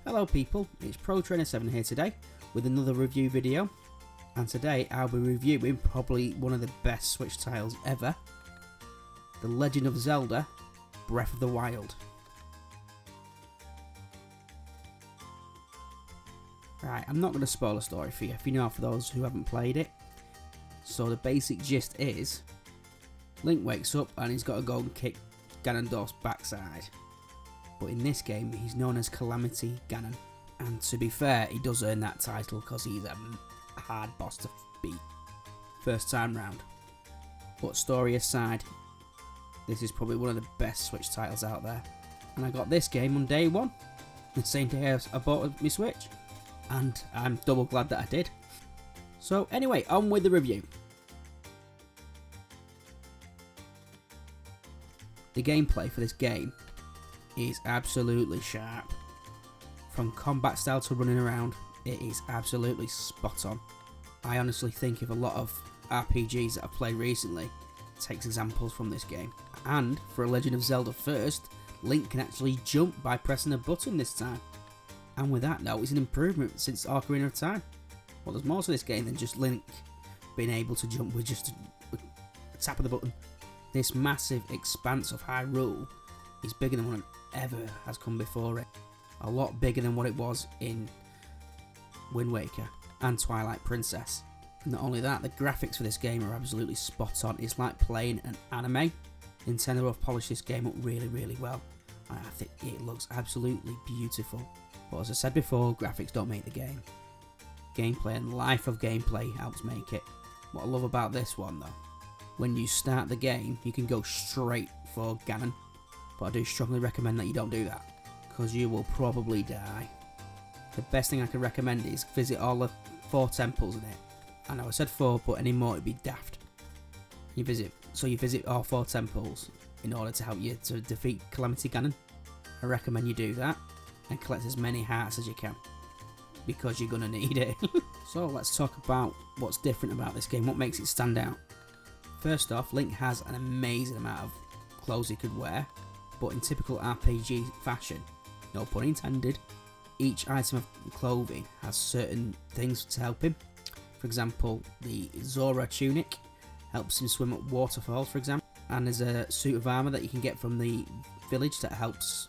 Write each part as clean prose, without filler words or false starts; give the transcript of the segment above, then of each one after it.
Hello people, it's Pro Trainer 7 here today with another review video, and today I'll be reviewing probably one of the best Switch titles ever, The Legend of Zelda Breath of the Wild. Right, I'm not going to spoil the story for you, if you know, for those who haven't played it. So the basic gist is, Link wakes up and he's got to go and kick Ganondorf's backside. But in this game, he's known as Calamity Ganon. And to be fair, he does earn that title because he's a hard boss to beat. First time round. But story aside, this is probably one of the best Switch titles out there. And I got this game on day one, the same day I bought my Switch. And I'm double glad that I did. So anyway, on with the review. The gameplay for this game is absolutely sharp. From combat style to running around, it is absolutely spot on. I honestly think if a lot of RPGs that I've played recently takes examples from this game. And for a Legend of Zelda first, Link can actually jump by pressing a button this time. And with that note, it's an improvement since Ocarina of Time. Well, there's more to this game than just Link being able to jump with just a tap of the button. This massive expanse of Hyrule is bigger than what ever has come before it. A lot bigger than what it was in Wind Waker and Twilight Princess. Not only that, the graphics for this game are absolutely spot on. It's like playing an anime. Nintendo have polished this game up really, really well. I think it looks absolutely beautiful. But as I said before, graphics don't make the game. Gameplay and life of gameplay helps make it. What I love about this one though, when you start the game, you can go straight for Ganon. But I do strongly recommend that you don't do that, because you will probably die. The best thing I can recommend is visit all the 4 temples in it. I know I said 4, but any more it'd be daft. You visit all 4 temples in order to help you to defeat Calamity Ganon. I recommend you do that and collect as many hearts as you can, because you're gonna need it. So let's talk about what's different about this game, what makes it stand out. First off, Link has an amazing amount of clothes he could wear, but in typical RPG fashion, no pun intended, each item of clothing has certain things to help him. For example, the Zora tunic helps him swim up waterfalls, for example, and there's a suit of armour that you can get from the village that helps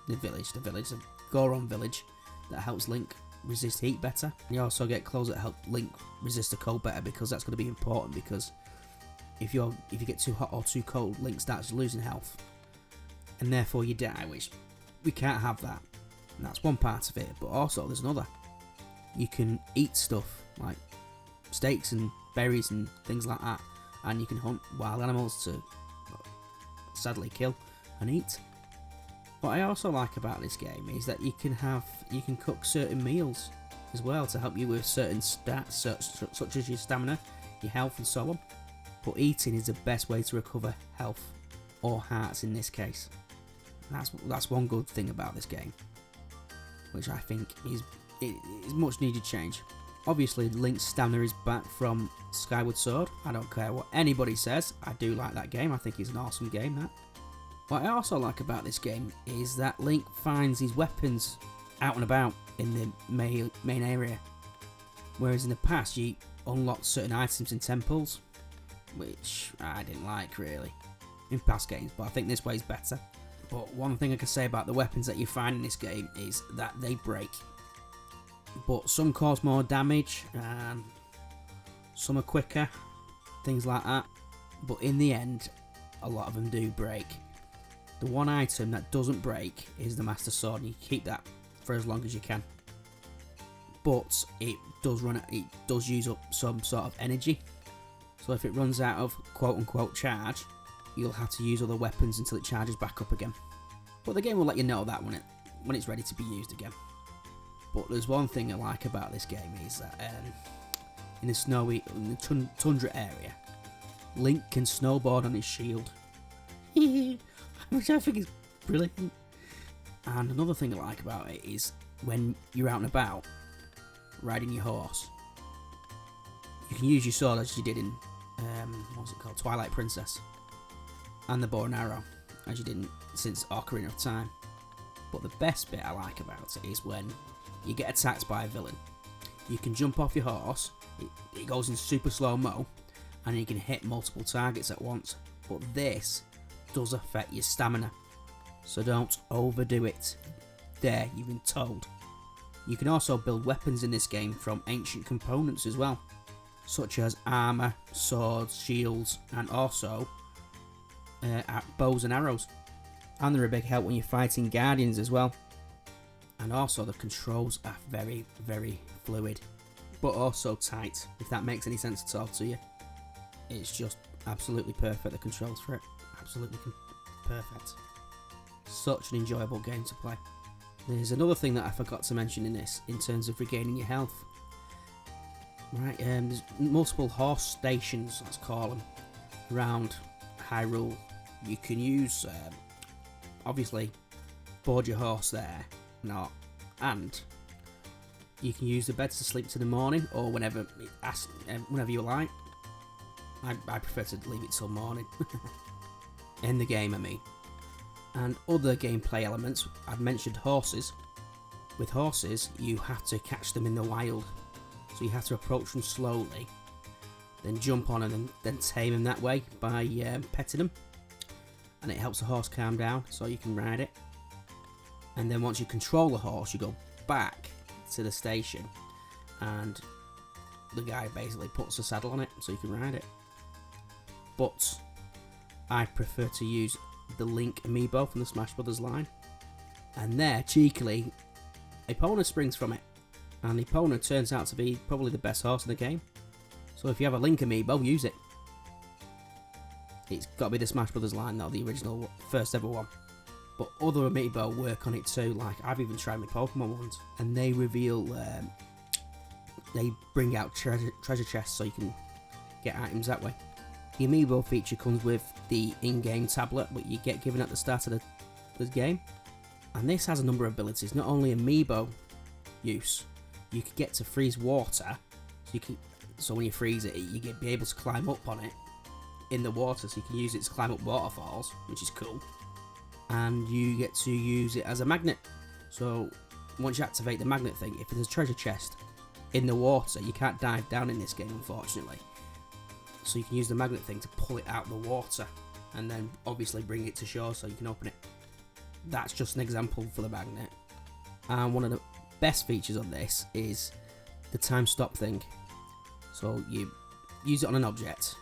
the Goron village, that helps Link resist heat better. You also get clothes that help Link resist the cold better, because that's going to be important, because if you get too hot or too cold, Link starts losing health and therefore you die, which we can't have that. And that's one part of it, but also there's another. You can eat stuff like steaks and berries and things like that, and you can hunt wild animals to sadly kill and eat. What I also like about this game is that you can cook certain meals as well to help you with certain stats, such as your stamina, your health and so on. But eating is the best way to recover health, or hearts in this case. That's one good thing about this game, which I think is much needed change. Obviously, Link's stamina is back from Skyward Sword. I don't care what anybody says, I do like that game. I think it's an awesome game, that. What I also like about this game is that Link finds his weapons out and about in the main area, whereas in the past you unlocked certain items in temples, which I didn't like really in past games, but I think this way is better. But one thing I can say about the weapons that you find in this game is that they break, but some cause more damage and some are quicker, things like that. But in the end, a lot of them do break. The one item that doesn't break is the Master Sword, and you keep that for as long as you can. But it does use up some sort of energy. So if it runs out of quote-unquote charge, you'll have to use other weapons until it charges back up again. But the game will let you know that when it's ready to be used again. But there's one thing I like about this game is that in the tundra area, Link can snowboard on his shield, which I think is brilliant. And another thing I like about it is when you're out and about riding your horse, you can use your sword as you did in Twilight Princess, and the bow and arrow as you did since Ocarina of Time. But the best bit I like about it is when you get attacked by a villain. You can jump off your horse, it goes in super slow-mo, and you can hit multiple targets at once. But this does affect your stamina, so don't overdo it. There, you've been told. You can also build weapons in this game from ancient components as well, such as armour, swords, shields, and also bows and arrows. And they're a big help when you're fighting guardians as well. And also the controls are very, very fluid, but also tight, if that makes any sense at all to you. It's just absolutely perfect, the controls for it. Absolutely perfect. Such an enjoyable game to play. There's another thing that I forgot to mention in this, in terms of regaining your health. Right, there's multiple horse stations, let's call them, around Hyrule. You can use, obviously, board your horse there, and you can use the beds to sleep to the morning, or whenever you like. I prefer to leave it till morning. In the game, I mean. And other gameplay elements, I've mentioned horses. With horses, you have to catch them in the wild. So you have to approach them slowly, then jump on them, and then tame them that way by petting them. And it helps the horse calm down, so you can ride it. And then once you control the horse, you go back to the station, and the guy basically puts a saddle on it, so you can ride it. But I prefer to use the Link amiibo from the Smash Brothers line, and there, cheekily, Epona springs from it, and Epona turns out to be probably the best horse in the game. So if you have a Link amiibo, use it. It's got to be the Smash Brothers line though, the original first ever one. But other amiibo work on it too, like I've even tried my Pokemon ones, and they reveal, they bring out treasure chests so you can get items that way. The amiibo feature comes with the in-game tablet, what you get given at the start of the game. And this has a number of abilities, not only amiibo use, you can get to freeze water, so when you freeze it, you can be able to climb up on it in the water, so you can use it to climb up waterfalls, which is cool. And you get to use it as a magnet. So once you activate the magnet thing, if there's a treasure chest in the water, you can't dive down in this game, unfortunately. So you can use the magnet thing to pull it out of the water, and then obviously bring it to shore so you can open it. That's just an example for the magnet. And one of the best features on this is the time stop thing. So you use it on an object,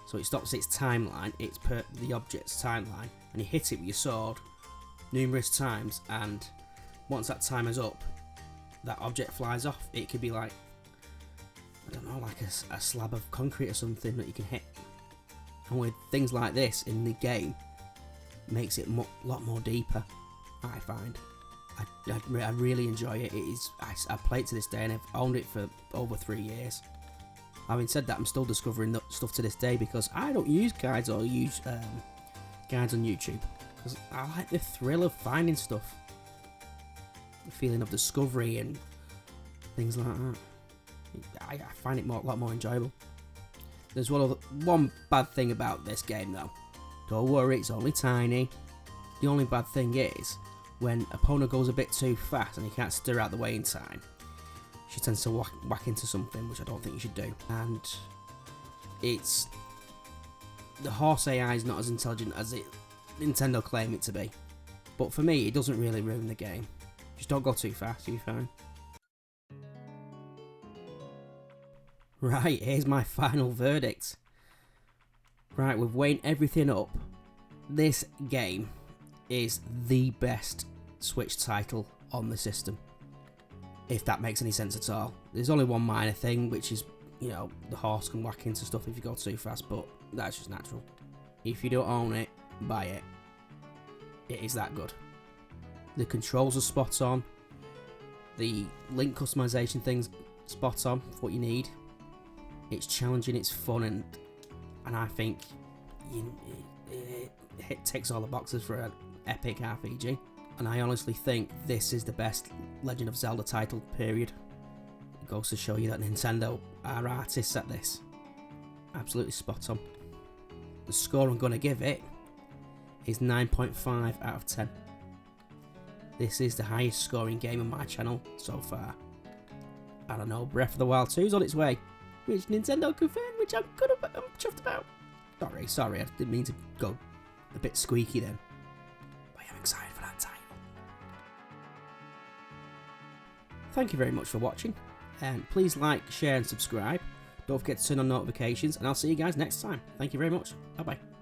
so it stops its timeline, it's per the object's timeline, and you hit it with your sword numerous times, and once that timer's up, that object flies off. It could be like, I don't know, like a slab of concrete or something that you can hit. And with things like this in the game, makes it a lot more deeper, I find. I really enjoy it. I play it to this day, and I've owned it for over 3 years. Having said that, I'm still discovering stuff to this day, because I don't use guides or use guides on YouTube, because I like the thrill of finding stuff, the feeling of discovery and things like that. I find it a lot more enjoyable. There's one bad thing about this game though. Don't worry, it's only tiny. The only bad thing is, when Epona goes a bit too fast and you can't steer out the way in time, she tends to whack into something, which I don't think you should do. And the horse AI is not as intelligent as Nintendo claim it to be. But for me, it doesn't really ruin the game. Just don't go too fast, you'll be fine. Right, here's my final verdict. Right, we've weighed everything up. This game is the best Switch title on the system, if that makes any sense at all. There's only one minor thing, which is, the horse can whack into stuff if you go too fast, but that's just natural. If you don't own it, buy it. It is that good. The controls are spot on. The Link customization thing's spot on for what you need. It's challenging, it's fun, and I think it ticks all the boxes for an epic RPG. And I honestly think this is the best Legend of Zelda title, period. It goes to show you that Nintendo are artists at this. Absolutely spot on. The score I'm going to give it is 9.5 out of 10. this is the highest scoring game on my channel so far. I don't know, Breath of the Wild 2 is on its way, which Nintendo confirmed, which I'm chuffed about. Sorry, I didn't mean to go a bit squeaky then. But I'm excited for that title. Thank you very much for watching, and please like, share and subscribe. Don't forget to turn on notifications, and I'll see you guys next time. Thank you very much. Bye bye.